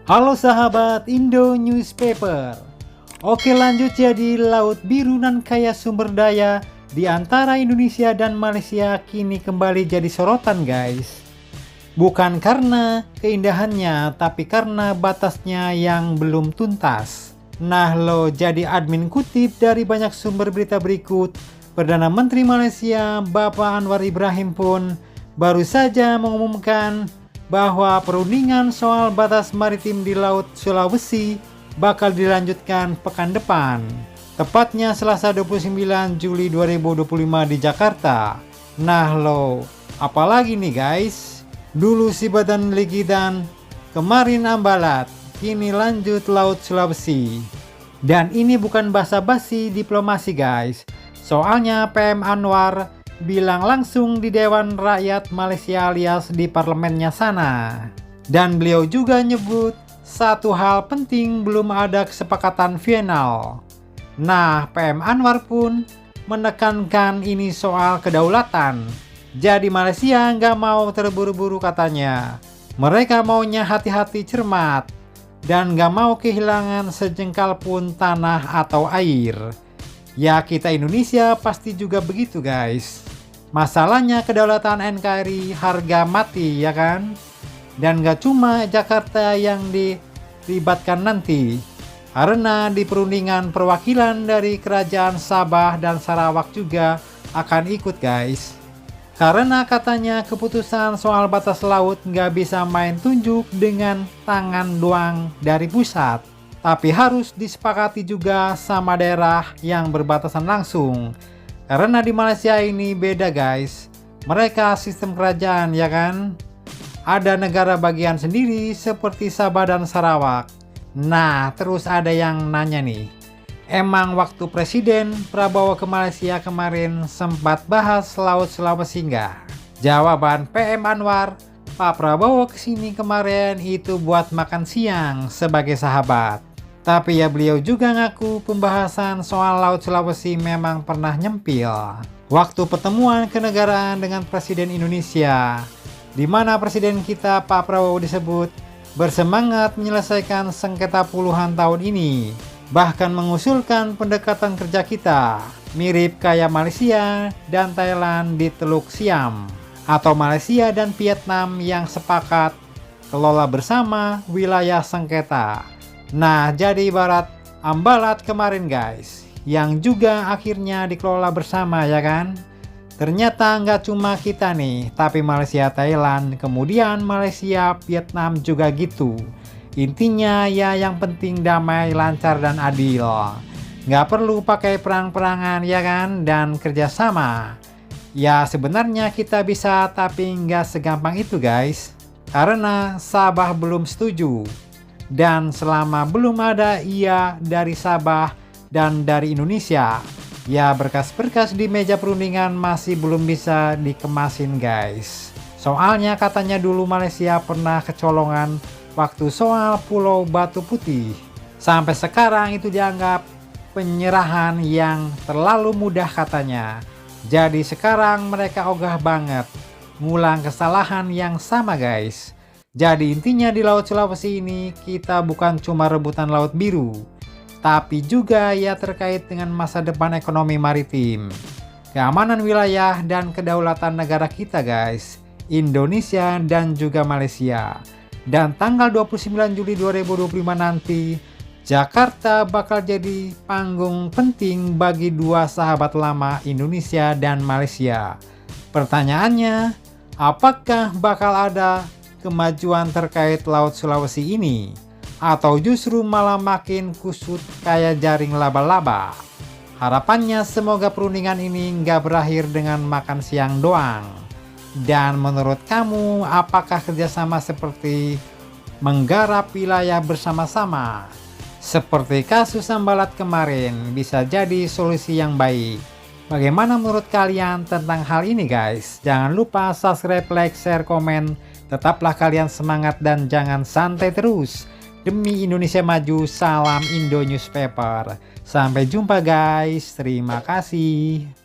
Halo sahabat Indo Newspaper. Oke, lanjut jadi Laut Biru nan kaya sumber daya di antara Indonesia dan Malaysia kini kembali jadi sorotan guys. Bukan karena keindahannya, tapi karena batasnya yang belum tuntas. Nah lo, jadi admin kutip dari banyak sumber berita berikut, Perdana Menteri Malaysia Bapak Anwar Ibrahim pun baru saja mengumumkan bahwa perundingan soal batas maritim di Laut Sulawesi bakal dilanjutkan pekan depan, tepatnya Selasa 29 Juli 2025 di Jakarta. Nah lo, apalagi nih guys, dulu si Badan Likitan, kemarin Ambalat, kini lanjut Laut Sulawesi. Dan ini bukan basa-basi diplomasi guys, soalnya PM Anwar bilang langsung di Dewan Rakyat Malaysia alias di parlemennya sana. Dan beliau juga nyebut satu hal penting, belum ada kesepakatan final. Nah, PM Anwar pun menekankan ini soal kedaulatan. Jadi Malaysia nggak mau terburu-buru katanya. Mereka maunya hati-hati, cermat, dan nggak mau kehilangan sejengkal pun tanah atau air. Ya kita Indonesia pasti juga begitu guys. Masalahnya kedaulatan NKRI harga mati ya kan. Dan gak cuma Jakarta yang dilibatkan nanti, karena di perundingan perwakilan dari kerajaan Sabah dan Sarawak juga akan ikut guys. Karena katanya keputusan soal batas laut gak bisa main tunjuk dengan tangan doang dari pusat, tapi harus disepakati juga sama daerah yang berbatasan langsung. Karena di Malaysia ini beda guys, mereka sistem kerajaan ya kan. Ada negara bagian sendiri seperti Sabah dan Sarawak. Nah terus ada yang nanya nih, emang waktu Presiden Prabowo ke Malaysia kemarin sempat bahas Laut Sulawesi nggak? Jawaban PM Anwar, Pak Prabowo kesini kemarin itu buat makan siang sebagai sahabat. Tapi ya beliau juga ngaku pembahasan soal Laut Sulawesi memang pernah nyempil waktu pertemuan kenegaraan dengan Presiden Indonesia, di mana Presiden kita Pak Prabowo disebut bersemangat menyelesaikan sengketa puluhan tahun ini, bahkan mengusulkan pendekatan kerja kita mirip kayak Malaysia dan Thailand di Teluk Siam, atau Malaysia dan Vietnam yang sepakat kelola bersama wilayah sengketa. Nah jadi ibarat Ambalat kemarin guys, yang juga akhirnya dikelola bersama ya kan. Ternyata nggak cuma kita nih, tapi Malaysia, Thailand, kemudian Malaysia, Vietnam juga gitu. Intinya ya yang penting damai, lancar dan adil. Nggak perlu pakai perang-perangan ya kan, dan kerjasama. Ya sebenarnya kita bisa, tapi nggak segampang itu guys. Karena Sabah belum setuju. Dan selama belum ada iya dari Sabah dan dari Indonesia, ya berkas-berkas di meja perundingan masih belum bisa dikemasin guys. Soalnya katanya dulu Malaysia pernah kecolongan waktu soal Pulau Batu Putih. Sampai sekarang itu dianggap penyerahan yang terlalu mudah katanya. Jadi sekarang mereka ogah banget ngulang kesalahan yang sama guys. Jadi intinya di Laut Sulawesi ini kita bukan cuma rebutan Laut Biru, tapi juga ya terkait dengan masa depan ekonomi maritim, keamanan wilayah dan kedaulatan negara kita guys, Indonesia dan juga Malaysia. Dan tanggal 29 Juli 2025 nanti, Jakarta bakal jadi panggung penting bagi dua sahabat lama Indonesia dan Malaysia. Pertanyaannya, apakah bakal ada kemajuan terkait Laut Sulawesi ini, atau justru malah makin kusut kayak jaring laba-laba? Harapannya semoga perundingan ini nggak berakhir dengan makan siang doang. Dan menurut kamu, apakah kerjasama seperti menggarap wilayah bersama-sama seperti kasus Ambalat kemarin bisa jadi solusi yang baik? Bagaimana menurut kalian tentang hal ini guys? Jangan lupa subscribe, like, share, komen. Tetaplah kalian semangat dan jangan santai terus. Demi Indonesia maju, salam Indo Newspaper. Sampai jumpa guys, terima kasih.